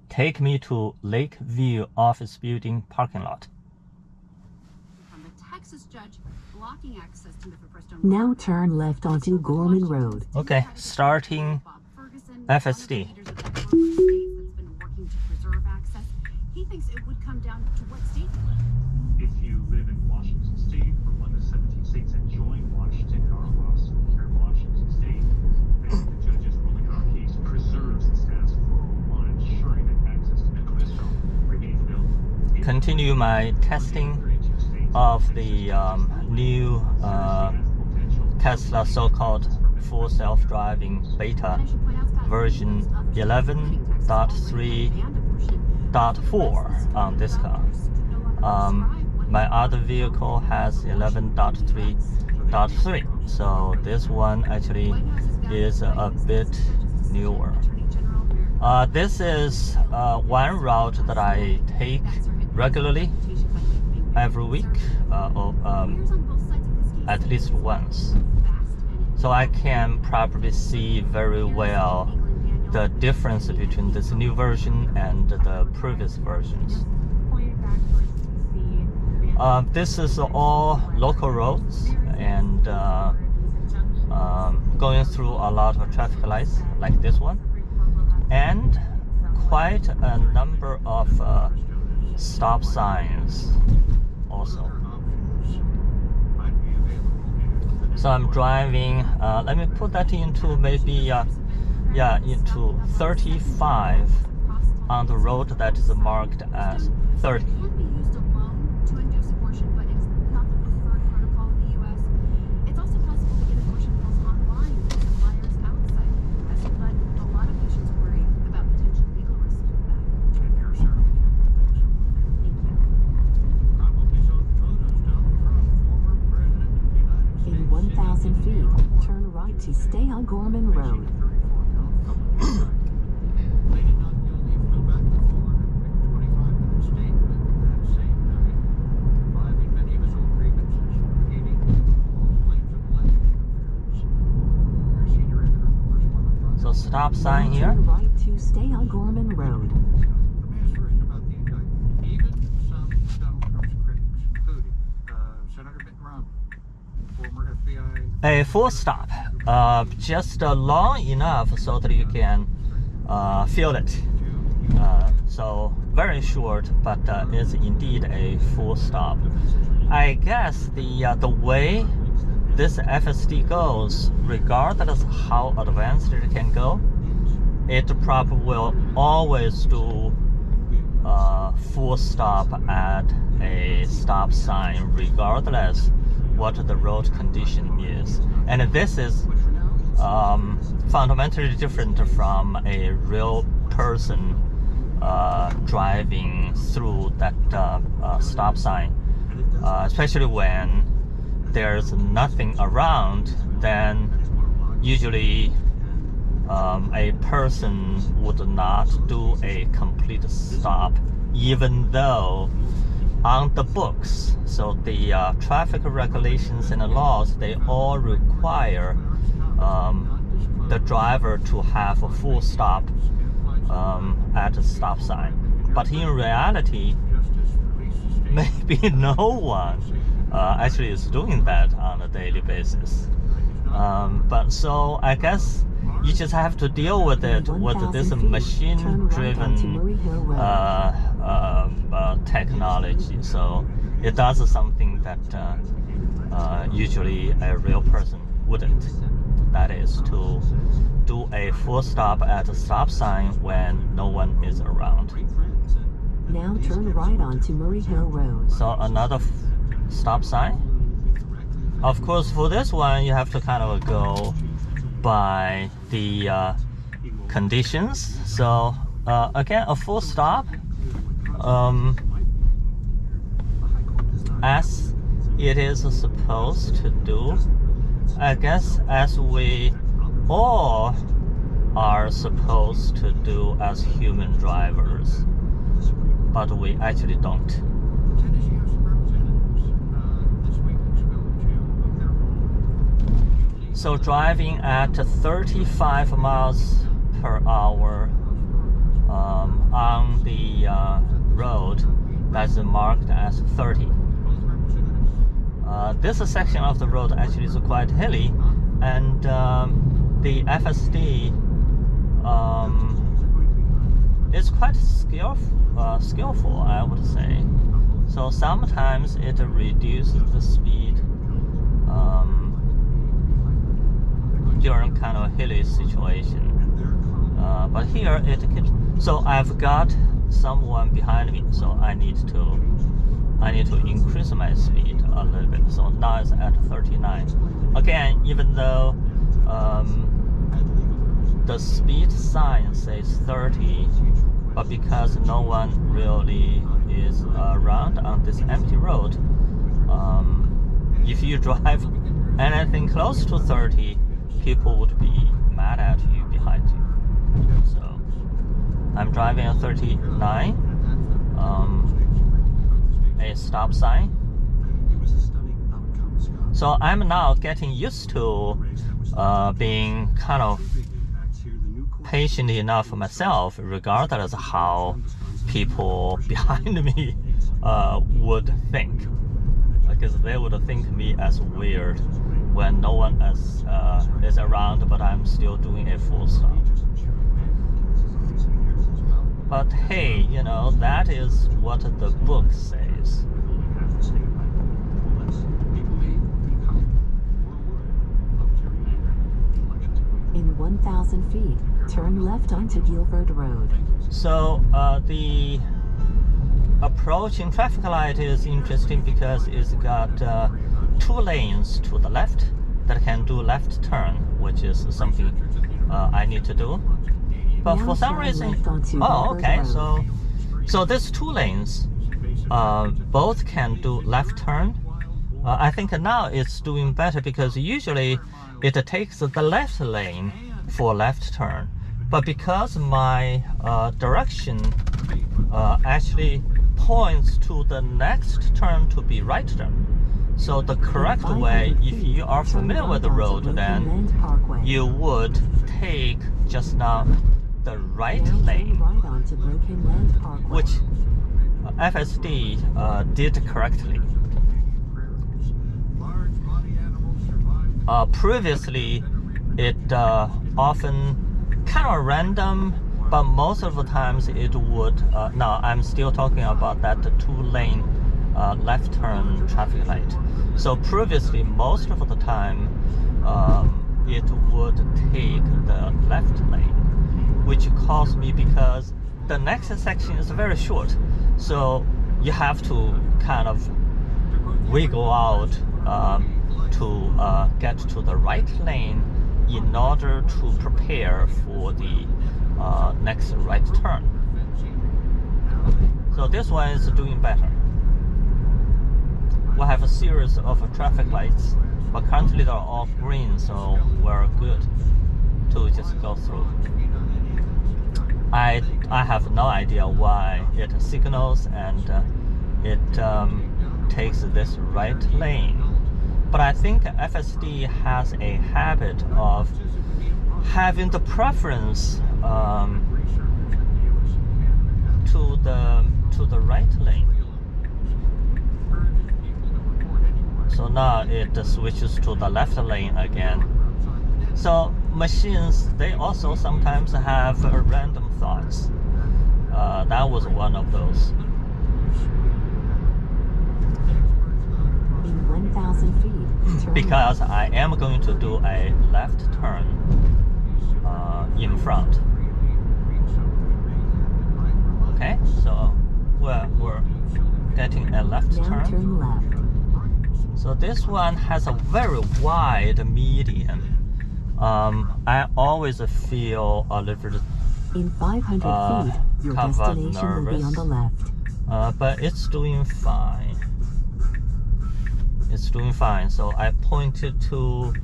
Take me to Lakeview office building parking lot. Now turn left onto Gorman Road. Okay, starting FSD. He thinks it would come down to what state you live. If you live in Washington State, or one of the 17 states that join Washington and are lost here in Washington State, then the judge's ruling in our case preserves the status quo on ensuring that access to medical visceral remains available. Continue my testing of the new Tesla so-called full self-driving beta version 11.3.4 on this car. My other vehicle has 11.3.3, so this one actually is a bit newer. This is one route that I take regularly every week, or at least once. So I can probably see very well the difference between this new version and the previous versions. This is all local roads and going through a lot of traffic lights like this one, and quite a number of stop signs also. So I'm driving, let me put that into maybe into 35 on the road that is marked as 30. In 1,000 feet, turn right to stay on Gorman Road. So stop sign here. Turn right to stay on Gorman Road. A full stop, just long enough so that you can feel it. So very short, but it's indeed a full stop. I guess the way this FSD goes, regardless of how advanced it can go, it probably will always do full stop at a stop sign, regardless what the road condition is. And this is fundamentally different from a real person driving through that stop sign, especially when there's nothing around. Then usually a person would not do a complete stop, even though on the books, so the traffic regulations and the laws, they all require the driver to have a full stop at a stop sign. But in reality, maybe no one actually is doing that on a daily basis. But so I guess you just have to deal with it with this machine-driven technology. So it does something that usually a real person wouldn't. That is to do a full stop at a stop sign when no one is around. Now turn right onto Murray Hill Road. So another stop sign. Of course, for this one, you have to kind of go by the conditions. So again, a full stop, as it is supposed to do, I guess, as we all are supposed to do as human drivers, but we actually don't. So driving at 35 miles per hour has marked as 30. This section of the road actually is quite hilly, and the FSD is quite skillful, I would say. So sometimes it reduces the speed during kind of hilly situation. But here it keeps. So I've got someone behind me, so I need to increase my speed a little bit. So now it's at 39. Again, even though the speed sign says 30, but because no one really is around on this empty road, if you drive anything close to 30, people would be mad at you behind you. So I'm driving a 39, a stop sign. So I'm now getting used to being kind of patient enough for myself, regardless of how people behind me would think, because they would think me as weird when no one else is around, but I'm still doing a full stop. But hey, you know, that is what the book says. In 1,000 feet, turn left onto Guilford Road. So the approaching traffic light is interesting because it's got 2 lanes to the left that can do left turn, which is something I need to do. But Now for some turn reason, left onto oh, Guilford okay. Road. So these 2 lanes, both can do left turn. I think now it's doing better because usually it takes the left lane for left turn. But because my direction actually points to the next turn to be right turn, so the correct way, if you are familiar with the road, then you would take just now the right lane, which FSD did correctly. Previously, it often kind of random, but most of the times it would. Now I'm still talking about that 2-lane left turn traffic light. So previously, most of the time, it would take the left lane, which cost me because the next section is very short. So you have to kind of wiggle out to get to the right lane in order to prepare for the next right turn. So this one is doing better. We have a series of traffic lights, but currently they're all green, so we're good to just go through. I have no idea why it signals and it takes this right lane. But I think FSD has a habit of having the preference to the right lane. So now it switches to the left lane again. So machines, they also sometimes have random thoughts. That was one of those. In 1,000 feet, turn Because I am going to do a left turn in front. Okay, so we're getting a left now turn. turn left. So this one has a very wide median. I always feel a little bit In 500 feet, your kind of destination will be on nervous. the left. But it's doing fine. It's doing fine. So I pointed to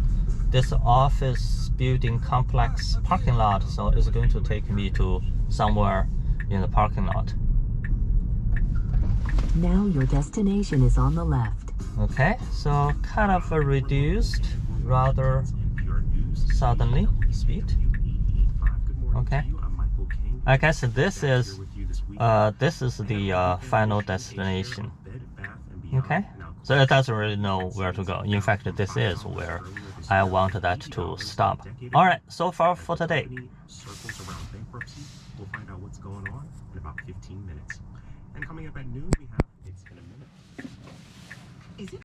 this office building complex parking lot. So it's going to take me to somewhere in the parking lot. Now your destination is on the left. Okay, so kind of a reduced rather suddenly speed. Okay. I guess this is This is the final destination. Okay, so it doesn't really know where to go. In fact, this is where I want that to stop. All right, so far for today. Circles around bankruptcy. We'll find out what's going on in about 15 minutes. And coming up at noon, we have It's in a Minute. Is it